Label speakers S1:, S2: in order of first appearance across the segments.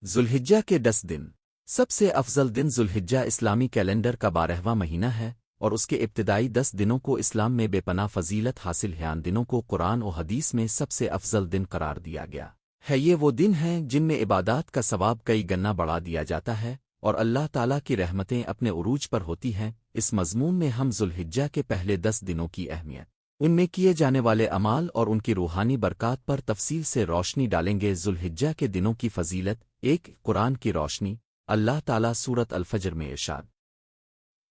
S1: ذوالحجہ کے 10 دن سب سے افضل دن ذوالحجہ اسلامی کیلنڈر کا 12واں مہینہ ہے اور اس کے ابتدائی 10 دنوں کو اسلام میں بے پناہ فضیلت حاصل ہے۔ ان دنوں کو قرآن و حدیث میں سب سے افضل دن قرار دیا گیا ہے۔ یہ وہ دن ہیں جن میں عبادات کا ثواب کئی گنا بڑھا دیا جاتا ہے اور اللہ تعالیٰ کی رحمتیں اپنے عروج پر ہوتی ہیں۔ اس مضمون میں ہم ذوالحجہ کے پہلے 10 دنوں کی اہمیت، ان میں کیے جانے والے اعمال اور ان کی روحانی برکات پر تفصیل سے روشنی ڈالیں گے۔ ذوالحجہ کے دنوں کی فضیلت: 1 قرآن کی روشنی۔ اللہ تعالیٰ سورۃ الفجر میں ارشاد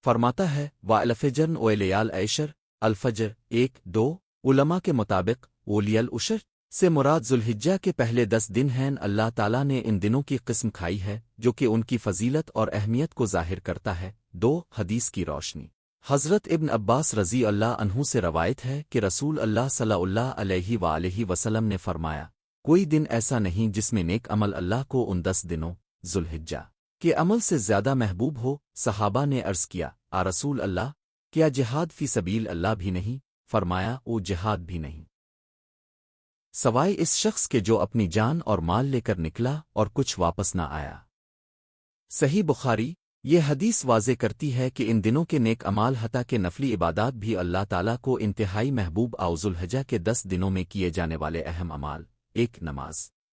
S1: فرماتا ہے وَالْفَجْرِ وَلَيَالٍ عَشْرٍ۔ الفجر 1-2 علماء کے مطابق ولیل العشر سے مراد ذوالحجہ کے پہلے 10 دن ہیں۔ اللہ تعالیٰ نے ان دنوں کی قسم کھائی ہے جو کہ ان کی فضیلت اور اہمیت کو ظاہر کرتا ہے۔ 2 حدیث کی روشنی۔ حضرت ابن عباس رضی اللہ عنہ سے روایت ہے کہ رسول اللہ صلی اللہ علیہ وآلہ وسلم نے فرمایا کوئی دن ایسا نہیں جس میں نیک عمل اللہ کو ان 10 دنوں ذوالحجہ کے عمل سے زیادہ محبوب ہو۔ صحابہ نے عرض کیا رسول اللہ، کیا جہاد فی سبیل اللہ بھی نہیں؟ فرمایا او جہاد بھی نہیں، سوائے اس شخص کے جو اپنی جان اور مال لے کر نکلا اور کچھ واپس نہ آیا۔ صحیح بخاری۔ یہ حدیث واضح کرتی ہے کہ ان دنوں کے نیک اعمال حتیٰ کہ نفلی عبادات بھی اللہ تعالیٰ کو انتہائی محبوب۔ ذوالحجہ کے 10 دنوں میں کیے جانے والے اہم اعمال: 1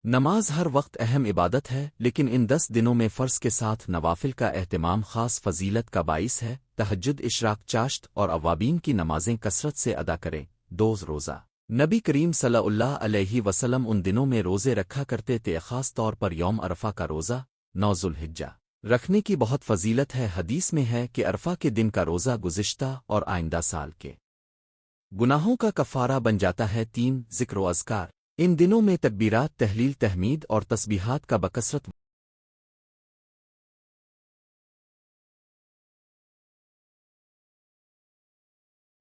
S1: نماز ہر وقت اہم عبادت ہے، لیکن ان 10 دنوں میں فرض کے ساتھ نوافل کا اہتمام خاص فضیلت کا باعث ہے۔ تہجد، اشراق، چاشت اور اوابین کی نمازیں کثرت سے ادا کریں۔ 2 روزہ۔ نبی کریم صلی اللہ علیہ وسلم ان دنوں میں روزے رکھا کرتے تھے، خاص طور پر یوم عرفہ کا روزہ۔ 9 ذوالحجہ رکھنے کی بہت فضیلت ہے۔ حدیث میں ہے کہ عرفہ کے دن کا روزہ گزشتہ اور آئندہ سال کے گناہوں کا کفارہ بن جاتا ہے۔ 3 ذکر و اذکار۔ ان دنوں میں تکبیرات، تحلیل، تحمید اور تسبیحات کا بکثرت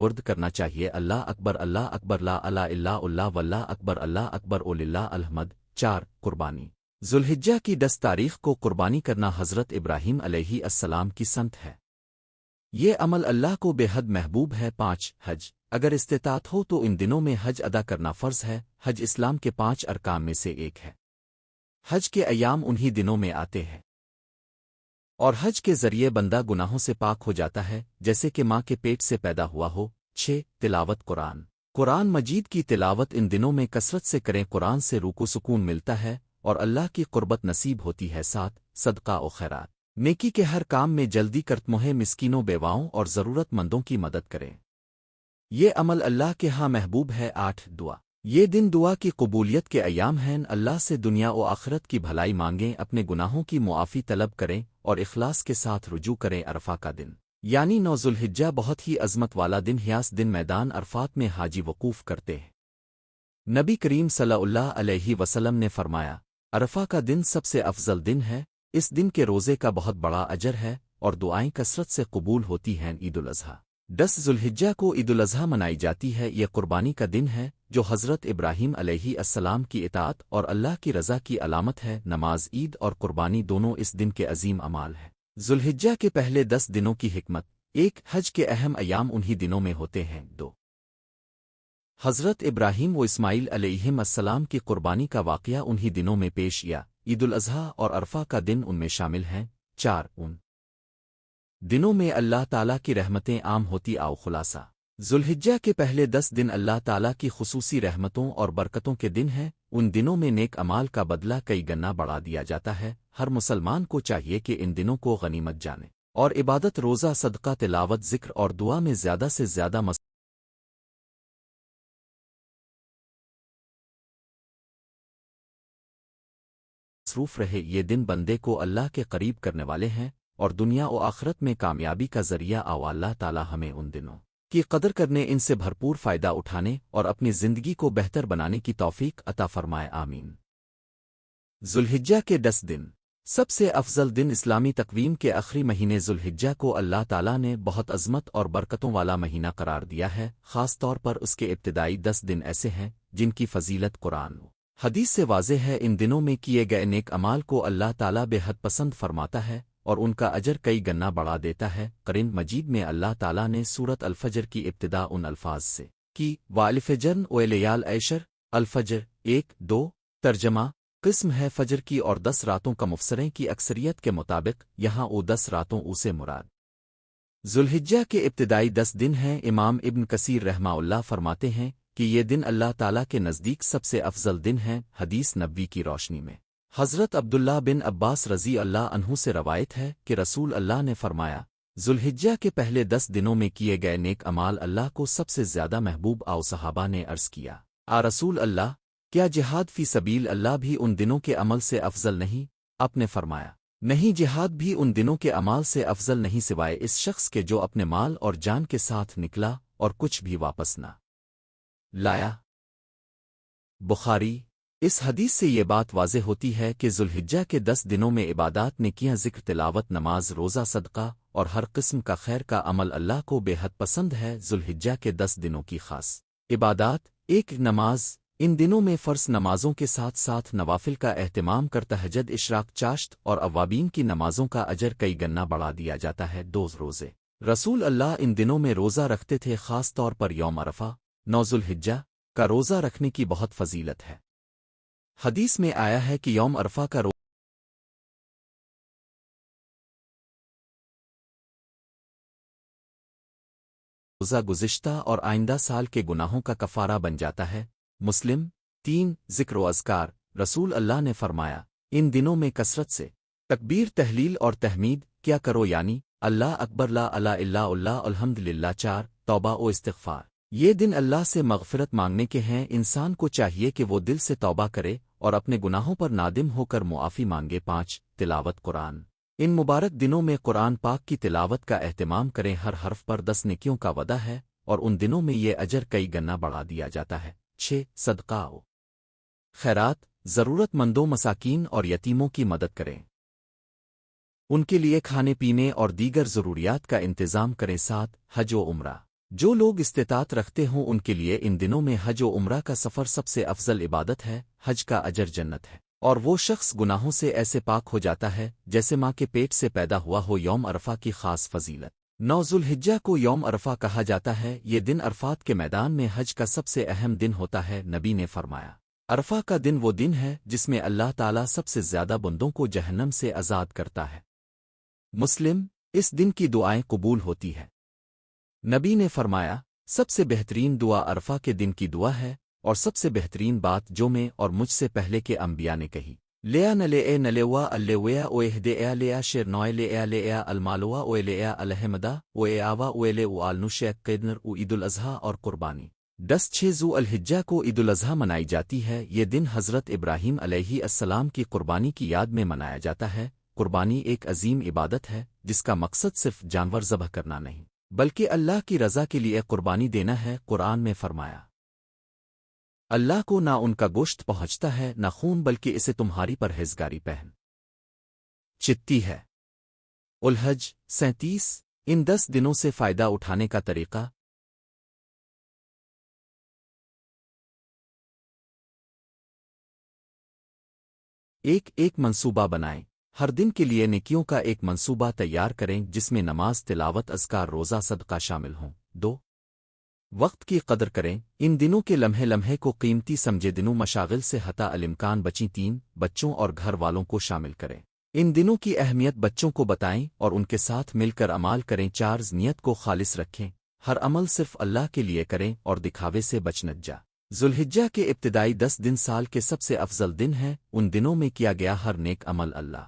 S1: ورد کرنا چاہیے۔ اللہ اکبر، اللہ اکبر، لا الہ الا اللہ، واللہ اکبر، اللہ اکبر، وللہ الحمد۔ 4 قربانی۔ ذوالحجہ کی 10 تاریخ کو قربانی کرنا حضرت ابراہیم علیہ السلام کی سنت ہے۔ یہ عمل اللہ کو بے حد محبوب ہے۔ 5 حج۔ اگر استطاعت ہو تو ان دنوں میں حج ادا کرنا فرض ہے۔ حج اسلام کے 5 ارکان میں سے ایک ہے۔ حج کے ایام انہی دنوں میں آتے ہیں اور حج کے ذریعے بندہ گناہوں سے پاک ہو جاتا ہے جیسے کہ ماں کے پیٹ سے پیدا ہوا ہو۔ 6 تلاوت قرآن مجید کی تلاوت ان دنوں میں کثرت سے کریں۔ قرآن سے روح کو سکون ملتا ہے اور اللہ کی قربت نصیب ہوتی ہے۔ 7 صدقہ و خیرات۔ نیکی کے ہر کام میں جلدی کرتموہے مسکینوں، بیواؤں اور ضرورت مندوں کی مدد کریں، یہ عمل اللہ کے ہاں محبوب ہے۔ 8 دعا۔ یہ دن دعا کی قبولیت کے ایام ہیں۔ اللہ سے دنیا و آخرت کی بھلائی مانگیں، اپنے گناہوں کی معافی طلب کریں اور اخلاص کے ساتھ رجوع کریں۔ عرفہ کا دن یعنی 9 ذوالحجہ بہت ہی عظمت والا دن ہے۔ اس دن میدان عرفات میں حاجی وقوف کرتے ہیں۔ نبی کریم صلی اللہ علیہ وسلم نے فرمایا عرفہ کا دن سب سے افضل دن ہے، اس دن کے روزے کا بہت بڑا اجر ہے اور دعائیں کثرت سے قبول ہوتی ہیں۔ عید الاضحیٰ۔ 10 ذوالحجہ کو عید الاضحیٰ منائی جاتی ہے۔ یہ قربانی کا دن ہے جو حضرت ابراہیم علیہ السلام کی اطاعت اور اللہ کی رضا کی علامت ہے۔ نماز، عید اور قربانی دونوں اس دن کے عظیم اعمال ہیں۔ ذوالحجہ کے پہلے 10 دنوں کی حکمت: 1 حج کے اہم ایام انہی دنوں میں ہوتے ہیں۔ 2 حضرت ابراہیم و اسماعیل علیہم السلام کی قربانی کا واقعہ انہی دنوں میں پیش آیا۔ عید الاضحیٰ اور عرفہ کا دن ان میں شامل ہیں۔ 4 ان دنوں میں اللہ تعالیٰ کی رحمتیں عام ہوتی۔ خلاصہ: ذوالحجہ کے پہلے 10 دن اللہ تعالیٰ کی خصوصی رحمتوں اور برکتوں کے دن ہیں۔ ان دنوں میں نیک اعمال کا بدلہ کئی گنا بڑھا دیا جاتا ہے۔ ہر مسلمان کو چاہیے کہ ان دنوں کو غنیمت جانے اور عبادت، روزہ، صدقہ، تلاوت، ذکر اور دعا میں زیادہ سے زیادہ مصروف رہے۔ یہ دن بندے کو اللہ کے قریب کرنے والے ہیں اور دنیا و آخرت میں کامیابی کا ذریعہ۔ اللہ تعالیٰ ہمیں ان دنوں کی قدر کرنے، ان سے بھرپور فائدہ اٹھانے اور اپنی زندگی کو بہتر بنانے کی توفیق عطا فرمائے، آمین۔ ذوالحجہ کے 10 دن سب سے افضل دن اسلامی تقویم کے آخری مہینے ذوالحجہ کو اللہ تعالیٰ نے بہت عظمت اور برکتوں والا مہینہ قرار دیا ہے۔ خاص طور پر اس کے ابتدائی 10 دن ایسے ہیں جن کی فضیلت قرآن و حدیث سے واضح ہے۔ ان دنوں میں کیے گئے نیک اعمال کو اللہ تعالیٰ بے حد پسند فرماتا ہے اور ان کا اجر کئی گنا بڑھا دیتا ہے۔ قرآن مجید میں اللہ تعالیٰ نے سورۃ الفجر کی ابتدا ان الفاظ سے کی وَالْفَجْرِ وَلَيَالٍ عَشْرٍ۔ الفجر 1-2 ترجمہ: قسم ہے فجر کی اور 10 راتوں کا مفسریں کی اکثریت کے مطابق یہاں 10 راتوں سے مراد ذوالحجہ کے ابتدائی 10 دن ہیں۔ امام ابن کثیر رحمہ اللہ فرماتے ہیں کہ یہ دن اللہ تعالیٰ کے نزدیک سب سے افضل دن ہیں۔ حدیث نبوی کی روشنی میں حضرت عبداللہ بن عباس رضی اللہ عنہ سے روایت ہے کہ رسول اللہ نے فرمایا، ذوالحجہ کے پہلے 10 دنوں میں کیے گئے نیک اعمال اللہ کو سب سے زیادہ محبوب آؤ صحابہ نے عرض کیا، رسول اللہ، کیا جہاد فی سبیل اللہ بھی ان دنوں کے عمل سے افضل نہیں؟ آپ نے فرمایا، نہیں، جہاد بھی ان دنوں کے اعمال سے افضل نہیں سوائے اس شخص کے جو اپنے مال اور جان کے ساتھ نکلا اور کچھ بھی واپس نہ لایا۔ بخاری۔ اس حدیث سے یہ بات واضح ہوتی ہے کہ ذوالحجہ کے 10 دنوں میں عبادات نیکیاں، ذکر، تلاوت، نماز، روزہ، صدقہ اور ہر قسم کا خیر کا عمل اللہ کو بے حد پسند ہے۔ ذوالحجہ کے 10 دنوں کی خاص عبادات: 1 نماز۔ ان دنوں میں فرض نمازوں کے ساتھ ساتھ نوافل کا اہتمام کر تہجد، اشراق، چاشت اور اوابین کی نمازوں کا اجر کئی گنا بڑھا دیا جاتا ہے۔ 2 روزے۔ رسول اللہ ان دنوں میں روزہ رکھتے تھے، خاص طور پر یوم عرفہ، 9 ذوالحجہ کا روزہ رکھنے کی بہت فضیلت ہے۔ حدیث میں آیا ہے کہ یوم عرفہ کا روزہ گزشتہ اور آئندہ سال کے گناہوں کا کفارہ بن جاتا ہے۔ مسلم۔ 3 ذکر و اذکار۔ رسول اللہ نے فرمایا، ان دنوں میں کثرت سے تکبیر، تحلیل اور تحمید کیا کرو، یعنی اللہ اکبر، لا الہ الا اللہ، الحمد للہ۔ 4 توبہ و استغفار۔ یہ دن اللہ سے مغفرت مانگنے کے ہیں۔ انسان کو چاہیے کہ وہ دل سے توبہ کرے اور اپنے گناہوں پر نادم ہو کر معافی مانگے۔ 5 تلاوت قرآن۔ ان مبارک دنوں میں قرآن پاک کی تلاوت کا اہتمام کریں، ہر حرف پر 10 نیکیوں کا وعدہ ہے اور ان دنوں میں یہ اجر کئی گنا بڑھا دیا جاتا ہے۔ 6 صدقہ و خیرات۔ ضرورت مندوں، مساکین اور یتیموں کی مدد کریں، ان کے لیے کھانے پینے اور دیگر ضروریات کا انتظام کریں۔ 7 حج و عمرہ۔ جو لوگ استطاعت رکھتے ہوں ان کے لیے ان دنوں میں حج و عمرہ کا سفر سب سے افضل عبادت ہے۔ حج کا اجر جنت ہے اور وہ شخص گناہوں سے ایسے پاک ہو جاتا ہے جیسے ماں کے پیٹ سے پیدا ہوا ہو۔ یوم عرفہ کی خاص فضیلت۔ 9 ذوالحجہ کو یوم عرفہ کہا جاتا ہے۔ یہ دن عرفات کے میدان میں حج کا سب سے اہم دن ہوتا ہے۔ نبی نے فرمایا، عرفہ کا دن وہ دن ہے جس میں اللہ تعالیٰ سب سے زیادہ بندوں کو جہنم سے آزاد کرتا ہے۔ مسلم۔ اس دن کی دعائیں قبول ہوتی ہے۔ نبی نے فرمایا، سب سے بہترین دعا عرفہ کے دن کی دعا ہے اور سب سے بہترین بات جو میں اور مجھ سے پہلے کے انبیاء نے کہی، لیا نلے اے نلوا الویا اوہ دے اے لیا شیر نوئے لے اے لے اے المالوا اوے لے اے الحمدہ اوے آوا اوے لے او آلنشیک قیدنر او عید الاضحیٰ اور قربانی۔ 6 ذو الحجہ کو عید الاضحیٰ منائی جاتی ہے۔ یہ دن حضرت ابراہیم علیہ السلام کی قربانی کی یاد میں منایا جاتا ہے۔ قربانی ایک عظیم عبادت ہے جس کا مقصد صرف جانور ذبح کرنا نہیں بلکہ اللہ کی رضا کے لیے قربانی دینا ہے۔ قرآن میں فرمایا، اللہ کو نہ ان کا گوشت پہنچتا ہے نہ خون، بلکہ اسے تمہاری پرہیزگاری پہن چتی ہے۔ الحج 37۔ ان 10 دنوں سے فائدہ اٹھانے کا طریقہ۔ ایک منصوبہ بنائیں۔ ہر دن کے لیے نیکیوں کا ایک منصوبہ تیار کریں جس میں نماز، تلاوت، اذکار، روزہ، صدقہ شامل ہوں۔ 2 وقت کی قدر کریں۔ ان دنوں کے لمحے لمحے کو قیمتی سمجھے، دنوں مشاغل سے حتی الامکان بچیں۔ 3 بچوں اور گھر والوں کو شامل کریں۔ ان دنوں کی اہمیت بچوں کو بتائیں اور ان کے ساتھ مل کر عمال کریں۔ 4 نیت کو خالص رکھیں، ہر عمل صرف اللہ کے لیے کریں اور دکھاوے سے بچنت جا۔ ذوالحجہ کے ابتدائی 10 دن سال کے سب سے افضل دن ہیں۔ ان دنوں میں کیا گیا ہر نیک عمل اللہ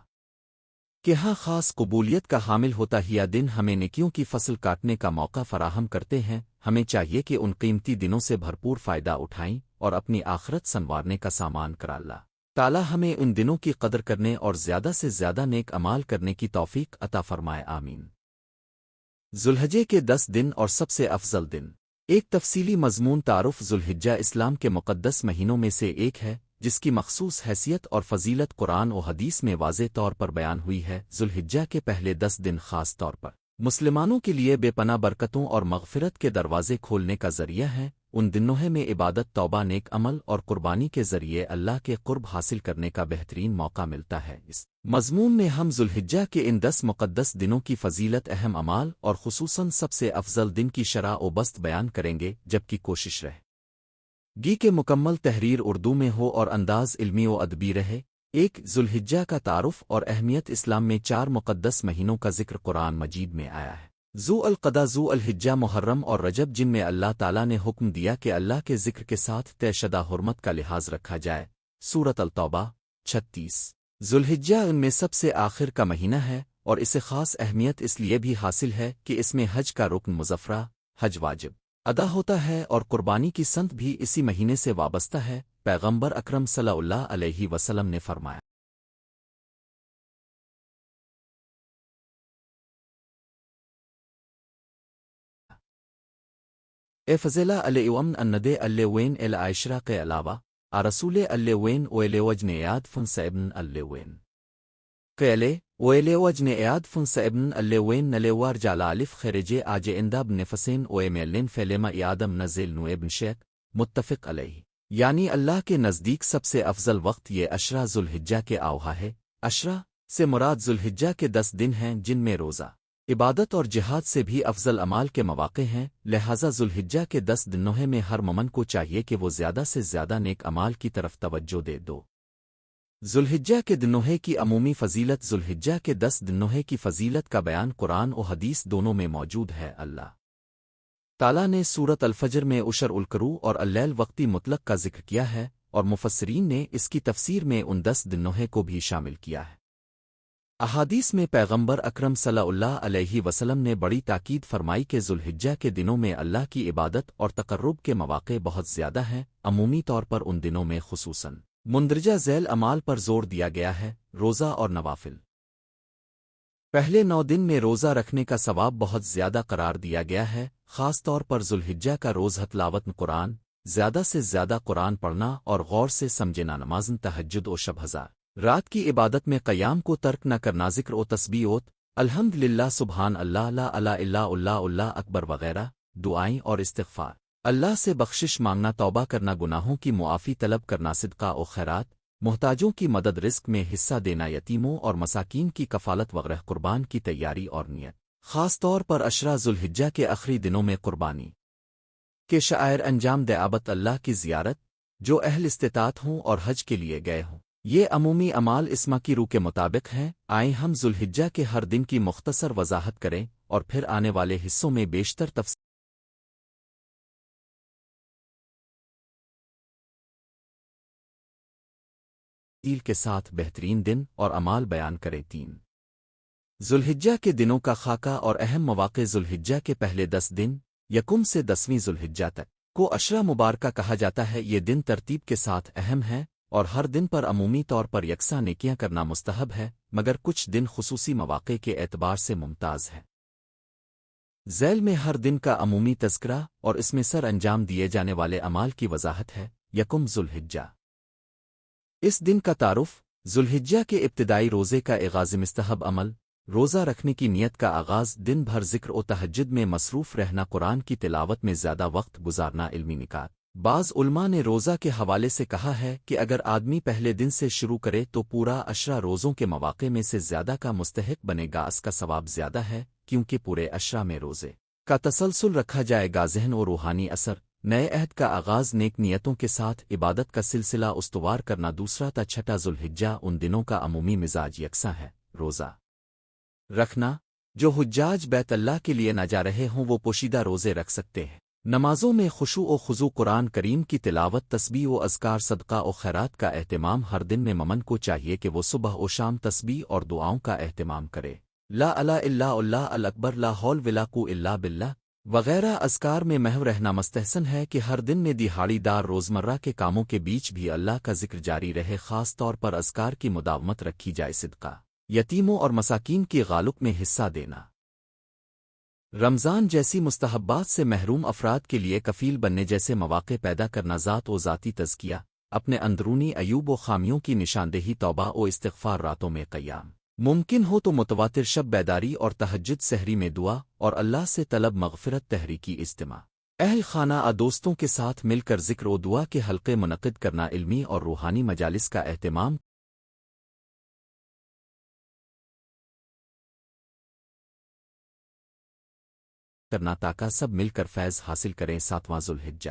S1: کہ ہاں خاص قبولیت کا حامل ہوتا ہے۔ یہ دن ہمیں نیکیوں کی فصل کاٹنے کا موقع فراہم کرتے ہیں۔ ہمیں چاہیے کہ ان قیمتی دنوں سے بھرپور فائدہ اٹھائیں اور اپنی آخرت سنوارنے کا سامان کرا اللہ تعالیٰ ہمیں ان دنوں کی قدر کرنے اور زیادہ سے زیادہ نیک اعمال کرنے کی توفیق عطا فرمائے، آمین۔ ذوالحجہ کے 10 دن اور سب سے افضل دن۔ ایک تفصیلی مضمون تعارف۔ ذوالحجہ اسلام کے مقدس مہینوں میں سے ایک ہے جس کی مخصوص حیثیت اور فضیلت قرآن و حدیث میں واضح طور پر بیان ہوئی ہے۔ ذوالحجہ کے پہلے 10 دن خاص طور پر مسلمانوں کے لیے بے پناہ برکتوں اور مغفرت کے دروازے کھولنے کا ذریعہ ہیں۔ ان دنوں میں عبادت، توبہ، نیک عمل اور قربانی کے ذریعے اللہ کے قرب حاصل کرنے کا بہترین موقع ملتا ہے۔ اس مضمون میں ہم ذوالحجہ کے ان 10 مقدس دنوں کی فضیلت، اہم اعمال اور خصوصاً سب سے افضل دن کی شرح و بست بیان کریں گے، جبکہ کوشش رہے گی کے مکمل تحریر اردو میں ہو اور انداز علمی و ادبی رہے۔ ایک ذوالحجہ کا تعارف اور اہمیت اسلام میں 4 مقدس مہینوں کا ذکر قرآن مجید میں آیا ہے۔ ذو القعدہ، ذو الحجہ، محرم اور رجب، جن میں اللہ تعالیٰ نے حکم دیا کہ اللہ کے ذکر کے ساتھ طے شدہ حرمت کا لحاظ رکھا جائے۔ سورۃ التوبہ 36۔ ذوالحجہ ان میں سب سے آخر کا مہینہ ہے اور اسے خاص اہمیت اس لیے بھی حاصل ہے کہ اس میں حج کا رکن مظفرہ، حج واجب ادا ہوتا ہے اور قربانی کی سنت بھی اسی مہینے سے وابستہ ہے۔ پیغمبر اکرم صلی اللہ علیہ وسلم نے فرمایا، اے فضیلہ الامن اندے الوین العشرہ کے علاوہ رسول الوین اویلوج نے یاد فن سیبن الوین قیلے اویلوج نے یاد فن سیبن الوین نلیوار جالالف خرجے آج انداب نفسین اوے میلن فیلما یادم نزل نویبن شیخ، متفق علیہ۔ یعنی اللہ کے نزدیک سب سے افضل وقت یہ عشرہ ذوالحجہ کے آوہا ہے۔ عشرہ سے مراد ذوالحجہ کے 10 دن ہیں جن میں روزہ، عبادت اور جہاد سے بھی افضل اعمال کے مواقع ہیں، لہٰذا ذوالحجہ کے 10 دنوں میں ہر مومن کو چاہیے کہ وہ زیادہ سے زیادہ نیک اعمال کی طرف توجہ دے دو۔ ذوالحجہ کے دنوں کی عمومی فضیلت۔ ذوالحجہ کے 10 دنوں کی فضیلت کا بیان قرآن و حدیث دونوں میں موجود ہے۔ اللہ تعالیٰ نے سورۃ الفجر میں عشر القروء اور اللیل وقتی مطلق کا ذکر کیا ہے، اور مفسرین نے اس کی تفسیر میں ان 10 دنوں کو بھی شامل کیا ہے۔ احادیث میں پیغمبر اکرم صلی اللہ علیہ وسلم نے بڑی تاکید فرمائی کہ ذوالحجہ کے دنوں میں اللہ کی عبادت اور تقرب کے مواقع بہت زیادہ ہیں، عمومی طور پر ان دنوں میں خصوصاً مندرجہ ذیل اعمال پر زور دیا گیا ہے: روزہ اور نوافل۔ پہلے 9 دن میں روزہ رکھنے کا ثواب بہت زیادہ قرار دیا گیا ہے، خاص طور پر ذوالحجہ کا روزہ تلاوت قرآن، زیادہ سے زیادہ قرآن پڑھنا اور غور سے سمجھنا، نمازن تہجد و شب ہزار رات کی عبادت میں قیام کو ترک نہ کرنا، ذکر و تسبیحات، الحمد للہ، سبحان اللہ، لا الہ الا اللہ، اللہ اکبر وغیرہ دعائیں اور استغفار، اللہ سے بخشش مانگنا، توبہ کرنا، گناہوں کی معافی طلب کرنا، صدقہ و خیرات، محتاجوں کی مدد، رزق میں حصہ دینا، یتیموں اور مساکین کی کفالت وغیرہ، قربان کی تیاری اور نیت، خاص طور پر عشرہ ذوالحجہ کے آخری دنوں میں قربانی کے شعائر انجام دعابت، اللہ کی زیارت، جو اہل استطاعت ہوں اور حج کے لیے گئے ہوں۔ یہ عمومی اعمال اسما کی روح کے مطابق ہیں۔ آئیں ہم ذوالحجہ کے ہر دن کی مختصر وضاحت کریں اور پھر آنے والے حصوں میں بیشتر تفصیل کے ساتھ بہترین دن اور اعمال بیان کریں۔ 3 ذوالحجہ کے دنوں کا خاکہ اور اہم مواقع۔ ذوالحجہ کے پہلے 10 دن، یکم سے 10ویں ذوالحجہ تک، کو عشرہ مبارکہ کہا جاتا ہے۔ یہ دن ترتیب کے ساتھ اہم ہے اور ہر دن پر عمومی طور پر یکساں نیکیاں کرنا مستحب ہے، مگر کچھ دن خصوصی مواقع کے اعتبار سے ممتاز ہے۔ ذیل میں ہر دن کا عمومی تذکرہ اور اس میں سر انجام دیے جانے والے اعمال کی وضاحت ہے۔ یکم ذوالحجہ، اس دن کا تعارف۔ ذوالحجہ کے ابتدائی روزے کا آغاز مستحب عمل، روزہ رکھنے کی نیت کا آغاز، دن بھر ذکر و تہجد میں مصروف رہنا، قرآن کی تلاوت میں زیادہ وقت گزارنا، علمی نکات۔ بعض علماء نے روزہ کے حوالے سے کہا ہے کہ اگر آدمی پہلے دن سے شروع کرے تو پورا عشرہ روزوں کے مواقع میں سے زیادہ کا مستحق بنے گا، اس کا ثواب زیادہ ہے کیونکہ پورے عشرہ میں روزے کا تسلسل رکھا جائے گا۔ ذہن و روحانی اثر، نئے عہد کا آغاز، نیک نیتوں کے ساتھ عبادت کا سلسلہ استوار کرنا۔ دوسرا تا چھٹا ذوالحجہ، ان دنوں کا عمومی مزاج یکساں ہے۔ روزہ رکھنا، جو حجاج بیت اللہ کے لیے نہ جا رہے ہوں وہ پوشیدہ روزے رکھ سکتے ہیں۔ نمازوں میں خشوع و خضوع، قرآن کریم کی تلاوت، تسبیح و اذکار، صدقہ و خیرات کا اہتمام۔ ہر دن میں مومن کو چاہیے کہ وہ صبح و شام تسبیح اور دعاؤں کا اہتمام کرے، لا الہ الا اللہ، الاکبر، لا حول ولا قوۃ الا باللہ وغیرہ اذکار میں محو رہنا مستحسن ہے کہ ہر دن میں دہاڑی دار روزمرہ کے کاموں کے بیچ بھی اللہ کا ذکر جاری رہے، خاص طور پر اذکار کی مداومت رکھی جائے۔ صدقہ، یتیموں اور مساکین کی غالب میں حصہ دینا، رمضان جیسی مستحبات سے محروم افراد کے لیے کفیل بننے جیسے مواقع پیدا کرنا، ذات و ذاتی تزکیہ، اپنے اندرونی عیوب و خامیوں کی نشاندہی، توبہ و استغفار، راتوں میں قیام، ممکن ہو تو متواتر شب بیداری اور تہجد، سحری میں دعا اور اللہ سے طلب مغفرت، تحریکی اجتماع، اہل خانہ دوستوں کے ساتھ مل کر ذکر و دعا کے حلقے منعقد کرنا، علمی اور روحانی مجالس کا اہتمام کرنا تاکہ سب مل کر فیض حاصل کریں۔ 7واں ذوالحجہ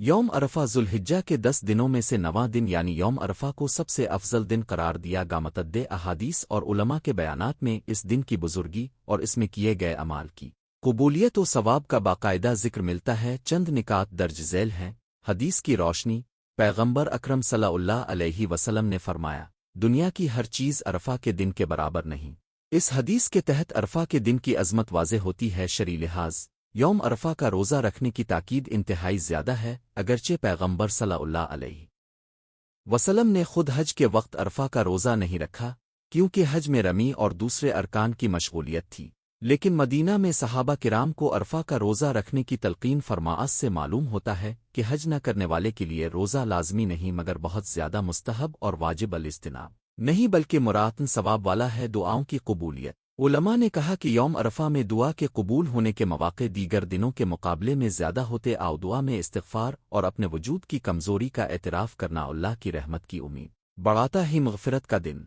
S1: یوم عرفہ ذوالحجہ کے 10 دنوں میں سے 9واں دن یعنی یوم عرفہ کو سب سے افضل دن قرار دیا گا متعدد احادیث اور علماء کے بیانات میں اس دن کی بزرگی اور اس میں کیے گئے اعمال کی قبولیت و ثواب کا باقاعدہ ذکر ملتا ہے۔ چند نکات درج ذیل ہیں۔ حدیث کی روشنی پیغمبر اکرم صلی اللہ علیہ وسلم نے فرمایا، دنیا کی ہر چیز عرفہ کے دن کے برابر نہیں۔ اس حدیث کے تحت عرفہ کے دن کی عظمت واضح ہوتی ہے۔ شرعی لحاظ یوم عرفہ کا روزہ رکھنے کی تاکید انتہائی زیادہ ہے، اگرچہ پیغمبر صلی اللہ علیہ وسلم نے خود حج کے وقت عرفہ کا روزہ نہیں رکھا کیونکہ حج میں رمی اور دوسرے ارکان کی مشغولیت تھی، لیکن مدینہ میں صحابہ کرام کو عرفہ کا روزہ رکھنے کی تلقین فرماس سے معلوم ہوتا ہے کہ حج نہ کرنے والے کے لیے روزہ لازمی نہیں مگر بہت زیادہ مستحب اور واجب الاجتناب نہیں بلکہ مراتن ثواب والا ہے۔ دعاؤں کی قبولیت علماء نے کہا کہ یوم عرفہ میں دعا کے قبول ہونے کے مواقع دیگر دنوں کے مقابلے میں زیادہ ہوتے آؤ دعا میں استغفار اور اپنے وجود کی کمزوری کا اعتراف کرنا اللہ کی رحمت کی امید بڑھاتا ہی مغفرت کا دن۔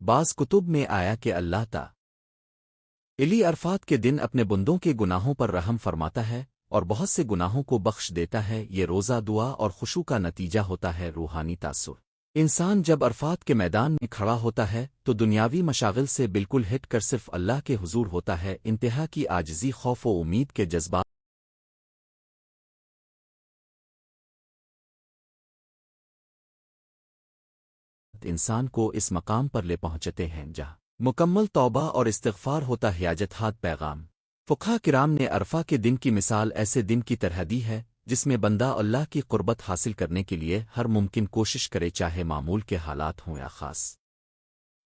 S1: بعض کتب میں آیا کہ اللہ تعالی عرفات کے دن اپنے بندوں کے گناہوں پر رحم فرماتا ہے اور بہت سے گناہوں کو بخش دیتا ہے۔ یہ روزہ دعا اور خشوع کا نتیجہ ہوتا ہے۔ روحانی تاثر انسان جب عرفات کے میدان میں کھڑا ہوتا ہے تو دنیاوی مشاغل سے بالکل ہٹ کر صرف اللہ کے حضور ہوتا ہے۔ انتہا کی عاجزی، خوف و امید کے جذبات انسان کو اس مقام پر لے پہنچتے ہیں جہاں مکمل توبہ اور استغفار ہوتا ہے۔ حاجت پیغام فقہا کرام نے عرفہ کے دن کی مثال ایسے دن کی طرح دی ہے جس میں بندہ اللہ کی قربت حاصل کرنے کے لیے ہر ممکن کوشش کرے، چاہے معمول کے حالات ہوں یا خاص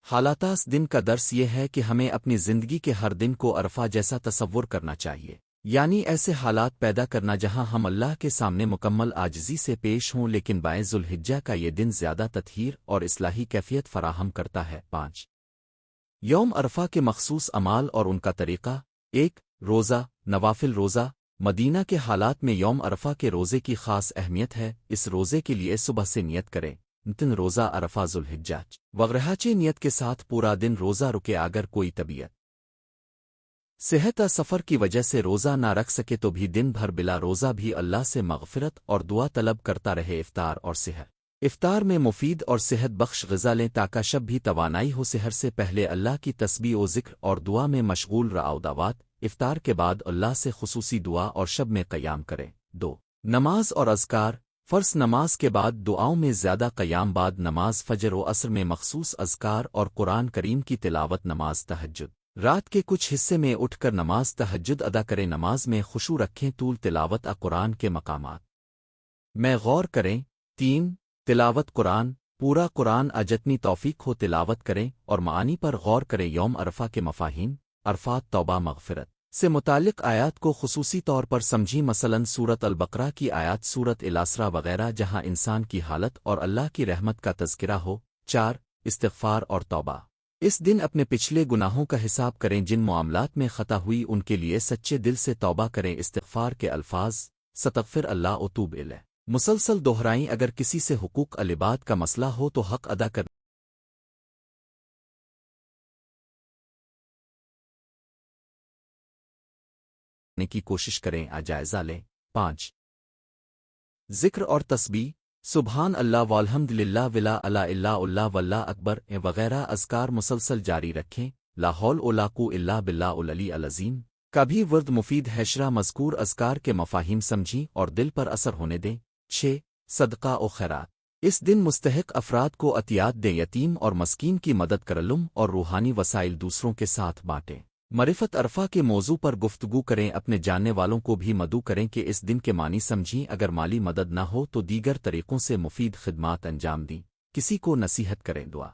S1: حالات۔ اس دن کا درس یہ ہے کہ ہمیں اپنی زندگی کے ہر دن کو عرفہ جیسا تصور کرنا چاہیے، یعنی ایسے حالات پیدا کرنا جہاں ہم اللہ کے سامنے مکمل عاجزی سے پیش ہوں۔ لیکن بائیں ذوالحجہ کا یہ دن زیادہ تطہیر اور اصلاحی کیفیت فراہم کرتا ہے۔ 5 یوم عرفہ کے مخصوص اعمال اور ان کا طریقہ۔ 1 روزہ نوافل روزہ۔ مدینہ کے حالات میں یوم عرفہ کے روزے کی خاص اہمیت ہے۔ اس روزے کے لیے صبح سے نیت کریں، تن روزہ عرفہ ذوالحجہ وغیرہ نیت کے ساتھ پورا دن روزہ رکے۔ اگر کوئی طبیعت صحت یا سفر کی وجہ سے روزہ نہ رکھ سکے تو بھی دن بھر بلا روزہ بھی اللہ سے مغفرت اور دعا طلب کرتا رہے۔ افطار اور سحر۔ افطار میں مفید اور صحت بخش غذا لیں تاکہ شب بھی توانائی ہو۔ سحر سے پہلے اللہ کی تسبیح و ذکر اور دعا میں مشغول رہو۔ دعوات افطار کے بعد اللہ سے خصوصی دعا اور شب میں قیام کریں۔ 2 نماز اور اذکار۔ فرض نماز کے بعد دعاؤں میں زیادہ قیام، بعد نماز فجر و عصر میں مخصوص اذکار اور قرآن کریم کی تلاوت۔ نماز تہجد۔ رات کے کچھ حصے میں اٹھ کر نماز تہجد ادا کریں۔ نماز میں خشوع رکھیں، طول تلاوت قرآن کے مقامات میں غور کریں۔ 3 تلاوت قرآن۔ پورا قرآن جتنی توفیق ہو تلاوت کریں اور معانی پر غور کریں۔ یوم عرفہ کے مفاہیم۔ عرفات توبہ مغفرت سے متعلق آیات کو خصوصی طور پر سمجھی، مثلاً سورت البقرہ کی آیات، سورت الاسرا وغیرہ، جہاں انسان کی حالت اور اللہ کی رحمت کا تذکرہ ہو۔ 4 استغفار اور توبہ۔ اس دن اپنے پچھلے گناہوں کا حساب کریں، جن معاملات میں خطا ہوئی ان کے لیے سچے دل سے توبہ کریں۔ استغفار کے الفاظ ستغفر اللہ اتوب الیہ مسلسل دہرائیں۔ اگر کسی سے حقوق العباد کا مسئلہ ہو تو حق ادا کرنے کی کوشش کریں، جائزہ لیں۔ 5 ذکر اور تسبیح۔ سبحان اللہ والحمد للہ ولا الہ الا اللہ واللہ اکبر وغیرہ اذکار مسلسل جاری رکھیں۔ لا حول ولا قوۃ الا باللہ العلی العظیم کا بھی ورد مفید ہے۔ شرح مذکور اذکار کے مفاہیم سمجھیں اور دل پر اثر ہونے دیں۔ 6 صدقہ و خیرات۔ اس دن مستحق افراد کو عطیات دیں، یتیم اور مسکین کی مدد کرلم اور روحانی وسائل دوسروں کے ساتھ بانٹیں۔ معرفت عرفہ کے موضوع پر گفتگو کریں، اپنے جاننے والوں کو بھی مدعو کریں کہ اس دن کے معنی سمجھیں۔ اگر مالی مدد نہ ہو تو دیگر طریقوں سے مفید خدمات انجام دیں، کسی کو نصیحت کریں، دعا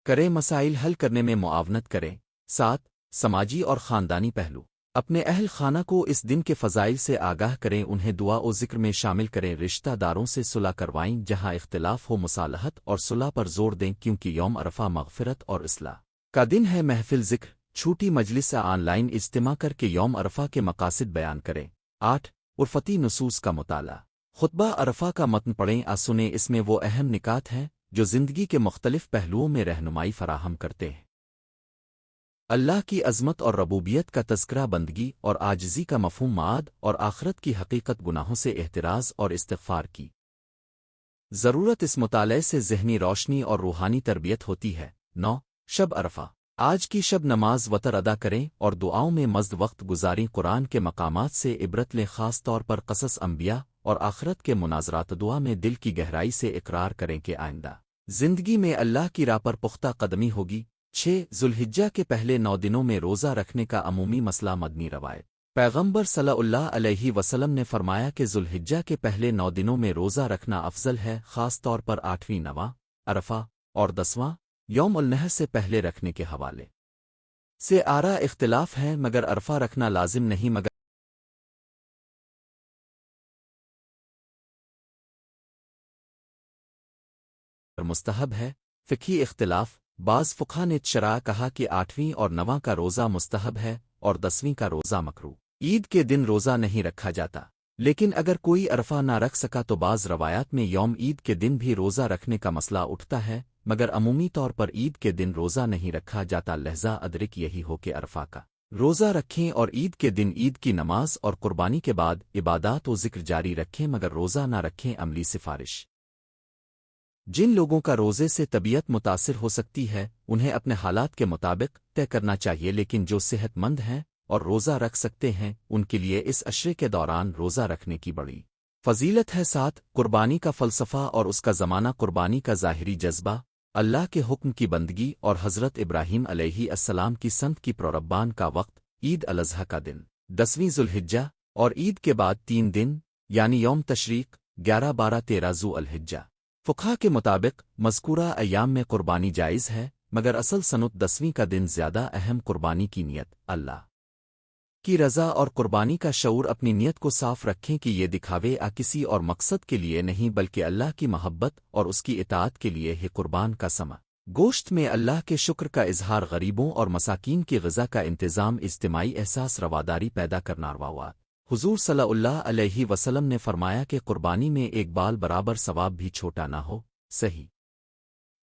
S1: کریں، مسائل حل کرنے میں معاونت کریں۔ 7 سماجی اور خاندانی پہلو۔ اپنے اہل خانہ کو اس دن کے فضائل سے آگاہ کریں، انہیں دعا و ذکر میں شامل کریں، رشتہ داروں سے صلح کروائیں، جہاں اختلاف ہو مصالحت اور صلح پر زور دیں، کیونکہ یوم عرفہ مغفرت اور اصلاح کا دن ہے۔ محفل ذکر، چھوٹی مجلس آن لائن اجتماع کر کے یوم عرفہ کے مقاصد بیان کریں۔ 8 عرفتی نصوص کا مطالعہ۔ خطبہ عرفہ کا متن پڑھیں، سنیں، اس میں وہ اہم نکات ہیں جو زندگی کے مختلف پہلوؤں میں رہنمائی فراہم کرتے ہیں۔ اللہ کی عظمت اور ربوبیت کا تذکرہ بندگی اور عاجزی کا مفہوم معاد اور آخرت کی حقیقت گناہوں سے احتراز اور استغفار کی ضرورت اس مطالعے سے ذہنی روشنی اور روحانی تربیت ہوتی ہے۔ 9 شب عرفہ آج کی شب نماز وتر ادا کریں اور دعاؤں میں مزد وقت گزاریں۔ قرآن کے مقامات سے عبرت لیں، خاص طور پر قصص انبیاء اور آخرت کے مناظرات۔ دعا میں دل کی گہرائی سے اقرار کریں کہ آئندہ زندگی میں اللہ کی راہ پر پختہ قدمی ہوگی۔ 6 ذوالحجہ کے پہلے 9 دنوں میں روزہ رکھنے کا عمومی مسئلہ مدنی روایت۔ پیغمبر صلی اللہ علیہ وسلم نے فرمایا کہ ذوالحجہ کے پہلے 9 دنوں میں روزہ رکھنا افضل ہے، خاص طور پر 8ویں 9 عرفہ اور 10واں یوم النحر سے پہلے رکھنے کے حوالے سے آرا اختلاف ہیں، مگر عرفہ رکھنا لازم نہیں مگر مستحب ہے۔ فقہی اختلاف بعض فقہا نے شرع کہا کہ 8ویں اور 9 کا روزہ مستحب ہے اور 10ویں کا روزہ مکروہ۔ عید کے دن روزہ نہیں رکھا جاتا، لیکن اگر کوئی عرفہ نہ رکھ سکا تو بعض روایات میں یوم عید کے دن بھی روزہ رکھنے کا مسئلہ اٹھتا ہے، مگر عمومی طور پر عید کے دن روزہ نہیں رکھا جاتا۔ لہذا ادرک یہی ہو کہ عرفہ کا روزہ رکھیں اور عید کے دن عید کی نماز اور قربانی کے بعد عبادات و ذکر جاری رکھیں، مگر روزہ نہ رکھیں۔ عملی سفارش جن لوگوں کا روزے سے طبیعت متاثر ہو سکتی ہے انہیں اپنے حالات کے مطابق طے کرنا چاہیے، لیکن جو صحت مند ہیں اور روزہ رکھ سکتے ہیں ان کے لیے اس عشرے کے دوران روزہ رکھنے کی بڑی فضیلت ہے۔ 7 قربانی کا فلسفہ اور اس کا زمانہ۔ قربانی کا ظاہری جذبہ اللہ کے حکم کی بندگی اور حضرت ابراہیم علیہ السلام کی سنت کی پروربان کا وقت۔ عید الاضحیٰ کا دن 10ویں ذوالحجہ اور عید کے بعد 3 دن یعنی یوم تشریق 11 12 13 ذو الحجہ۔ فقہا کے مطابق مذکورہ ایام میں قربانی جائز ہے، مگر اصل سنت 10ویں کا دن زیادہ اہم۔ قربانی کی نیت اللہ کی رضا اور قربانی کا شعور۔ اپنی نیت کو صاف رکھیں کہ یہ دکھاوے کسی اور مقصد کے لیے نہیں بلکہ اللہ کی محبت اور اس کی اطاعت کے لیے ہی۔ قربان کا سمع گوشت میں اللہ کے شکر کا اظہار، غریبوں اور مساکین کی غذا کا انتظام، اجتماعی احساس، رواداری پیدا کرنا۔ روایات حضور صلی اللہ علیہ وسلم نے فرمایا کہ قربانی میں ایک بال برابر ثواب بھی چھوٹا نہ ہو۔ صحیح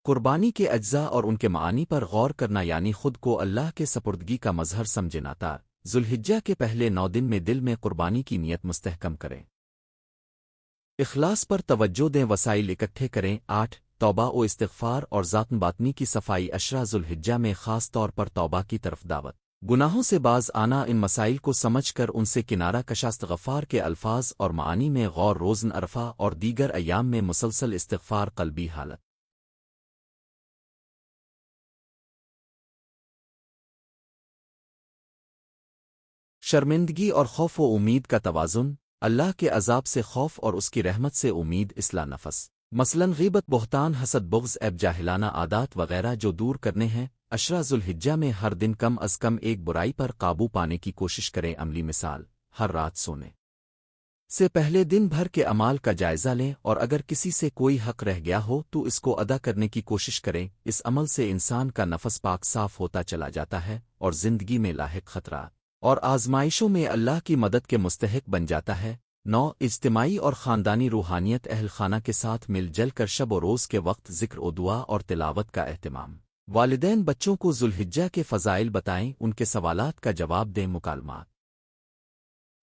S1: قربانی کے اجزاء اور ان کے معانی پر غور کرنا یعنی خود کو اللہ کے سپردگی کا مظہر سمجھنا۔ تا ذوالحجہ کے پہلے 9 دن میں دل میں قربانی کی نیت مستحکم کریں، اخلاص پر توجہ دیں، وسائل اکٹھے کریں۔ 8 توبہ و استغفار اور ذات باطنی کی صفائی۔ 10 ذوالحجہ میں خاص طور پر توبہ کی طرف دعوت، گناہوں سے باز آنا۔ ان مسائل کو سمجھ کر ان سے کنارہ کشا۔ استغفار کے الفاظ اور معانی میں غور۔ روزن عرفہ اور دیگر ایام میں مسلسل استغفار قلبی حالت شرمندگی اور خوف و امید کا توازن۔ اللہ کے عذاب سے خوف اور اس کی رحمت سے امید۔ اصلاح نفس مثلاً غیبت، بہتان، حسد، بغض، عیب، جاہلانہ عادات وغیرہ جو دور کرنے ہیں۔ 10 ذوالحجہ میں ہر دن کم از کم ایک برائی پر قابو پانے کی کوشش کریں۔ عملی مثال ہر رات سونے سے پہلے دن بھر کے اعمال کا جائزہ لیں اور اگر کسی سے کوئی حق رہ گیا ہو تو اس کو ادا کرنے کی کوشش کریں۔ اس عمل سے انسان کا نفس پاک صاف ہوتا چلا جاتا ہے اور زندگی میں لاحق خطرات اور آزمائشوں میں اللہ کی مدد کے مستحق بن جاتا ہے۔ 9 اجتماعی اور خاندانی روحانیت۔ اہل خانہ کے ساتھ مل جل کر شب و روز کے وقت ذکر و دعا اور تلاوت کا اہتمام۔ والدین بچوں کو ذوالحجہ کے فضائل بتائیں، ان کے سوالات کا جواب دیں۔ مکالمات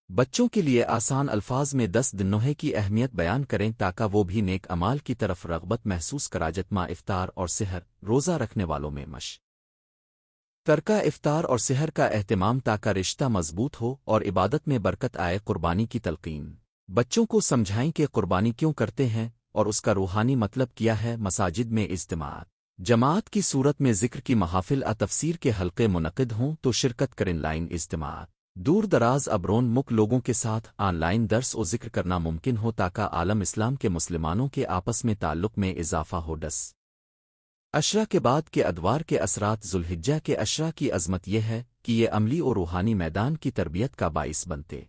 S1: بچوں کے لیے آسان الفاظ میں 10 دنوں کی اہمیت بیان کریں تاکہ وہ بھی نیک اعمال کی طرف رغبت محسوس کراجتما افطار اور سحر روزہ رکھنے والوں میں ترکہ افطار اور سحر کا اہتمام تاکہ رشتہ مضبوط ہو اور عبادت میں برکت آئے۔ قربانی کی تلقین بچوں کو سمجھائیں کہ قربانی کیوں کرتے ہیں اور اس کا روحانی مطلب کیا ہے۔ مساجد میں اجتماعات جماعت کی صورت میں ذکر کی محافل تفسیر کے حلقے منعقد ہوں تو شرکت کریں۔ لائن اجتماعات دور دراز ابرون مک لوگوں کے ساتھ آن لائن درس و ذکر کرنا ممکن ہو تاکہ عالم اسلام کے مسلمانوں کے آپس میں تعلق میں اضافہ ہو۔ 10 عشرہ کے بعد کے ادوار کے اثرات۔ ذوالحجہ کے عشرہ کی عظمت یہ ہے کہ یہ عملی اور روحانی میدان کی تربیت کا باعث بنتے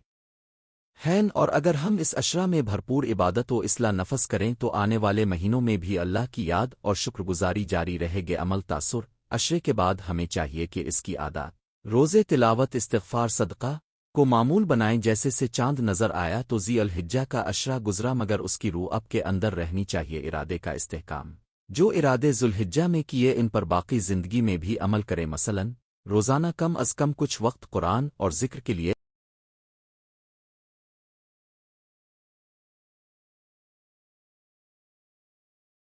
S1: ہیں، اور اگر ہم اس عشرہ میں بھرپور عبادت و اصلاح نفس کریں تو آنے والے مہینوں میں بھی اللہ کی یاد اور شکر گزاری جاری رہے گے۔ عمل تاثر عشرے کے بعد ہمیں چاہیے کہ اس کی عادات روزے، تلاوت، استغفار، صدقہ کو معمول بنائیں۔ جیسے سے چاند نظر آیا تو ذی الحجہ کا عشرہ گزرا، مگر اس کی روح اب کے اندر رہنی چاہیے۔ ارادے کا استحکام جو ارادے ذوالحجہ میں کیے ان پر باقی زندگی میں بھی عمل کریں۔ مثلاً روزانہ کم از کم کچھ وقت قرآن اور ذکر کے لیے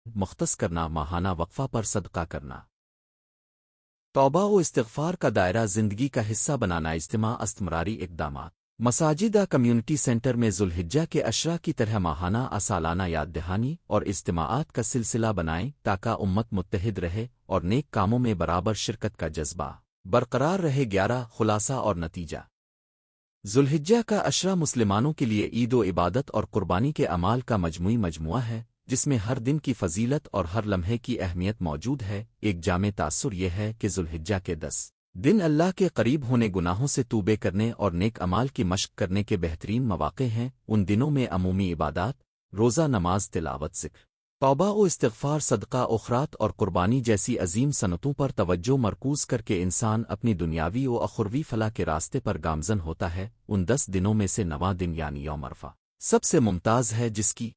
S1: مختص کرنا، ماہانہ وقفہ پر صدقہ کرنا، توبہ و استغفار کا دائرہ زندگی کا حصہ بنانا، اجتماع استمراری اقدامات، مساجد کمیونٹی سینٹر میں ذوالحجہ کے عشرہ کی طرح ماہانہ سالانہ یاد دہانی اور اجتماعات کا سلسلہ بنائیں تاکہ امت متحد رہے اور نیک کاموں میں برابر شرکت کا جذبہ برقرار رہے۔ 11 خلاصہ اور نتیجہ۔ ذوالحجہ کا عشرہ مسلمانوں کے لیے عید و عبادت اور قربانی کے اعمال کا مجموعہ ہے، جس میں ہر دن کی فضیلت اور ہر لمحے کی اہمیت موجود ہے۔ ایک جامع تاثر یہ ہے کہ ذوالحجہ کے 10 دن اللہ کے قریب ہونے، گناہوں سے توبے کرنے اور نیک اعمال کی مشق کرنے کے بہترین مواقع ہیں۔ ان دنوں میں عمومی عبادات، روزہ، نماز، تلاوت، ذکر، توبہ و استغفار، صدقہ اخرات اور قربانی جیسی عظیم صنعتوں پر توجہ مرکوز کر کے انسان اپنی دنیاوی و اخروی فلاح کے راستے پر گامزن ہوتا ہے۔ ان 10 دنوں میں سے 9واں دن یعنی یوم عرفہ سب سے ممتاز ہے، جس کی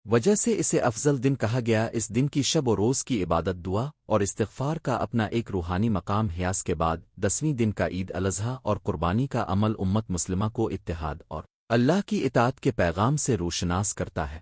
S1: وجہ سے اسے افضل دن کہا گیا۔ اس دن کی شب و روز کی عبادت، دعا اور استغفار کا اپنا ایک روحانی مقام ہے۔ اس کے بعد 10ویں دن کا عید الاضحیٰ اور قربانی کا عمل امت مسلمہ کو اتحاد اور اللہ کی اطاعت کے پیغام سے روشناس کرتا ہے۔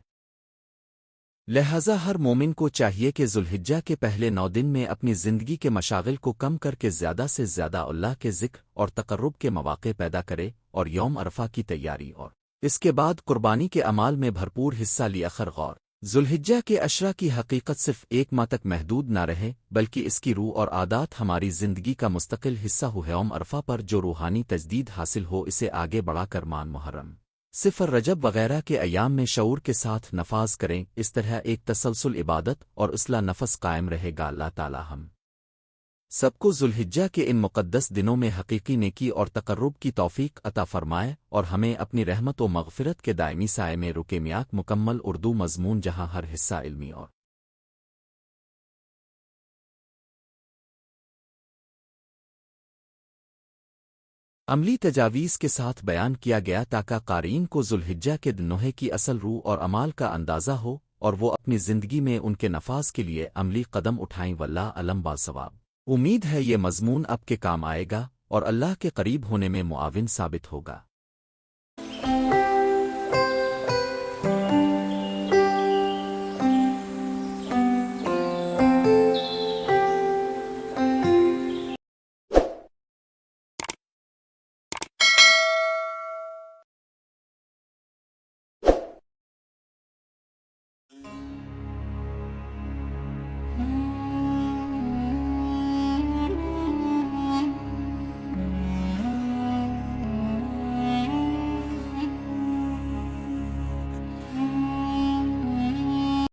S1: لہذا ہر مومن کو چاہیے کہ ذوالحجہ کے پہلے 9 دن میں اپنی زندگی کے مشاغل کو کم کر کے زیادہ سے زیادہ اللہ کے ذکر اور تقرب کے مواقع پیدا کرے اور یوم عرفہ کی تیاری اور اس کے بعد قربانی کے اعمال میں بھرپور حصہ لیا۔ غور ذوالحجہ کے عشرہ کی حقیقت صرف ایک ماہ تک محدود نہ رہے، بلکہ اس کی روح اور عادات ہماری زندگی کا مستقل حصہ ہو۔ یوم عرفہ پر جو روحانی تجدید حاصل ہو، اسے آگے بڑھا کر مان محرم، صفر رجب وغیرہ کے ایام میں شعور کے ساتھ نفاذ کریں۔ اس طرح ایک تسلسل عبادت اور اصلاح نفس قائم رہے گا۔ اللہ تعالی ہم سب کو ذوالحجہ کے ان مقدس دنوں میں حقیقی نیکی اور تقرب کی توفیق عطا فرمائے اور ہمیں اپنی رحمت و مغفرت کے دائمی سائے میں رکے۔ میاک مکمل اردو مضمون، جہاں ہر حصہ علمی اور عملی تجاویز کے ساتھ بیان کیا گیا تاکہ قارئین کو ذوالحجہ کے دنوں کی اصل روح اور اعمال کا اندازہ ہو اور وہ اپنی زندگی میں ان کے نفاذ کے لیے عملی قدم اٹھائیں۔ واللہ علم بالصواب۔ امید ہے یہ مضمون آپ کے کام آئے گا اور اللہ کے قریب ہونے میں معاون ثابت ہوگا۔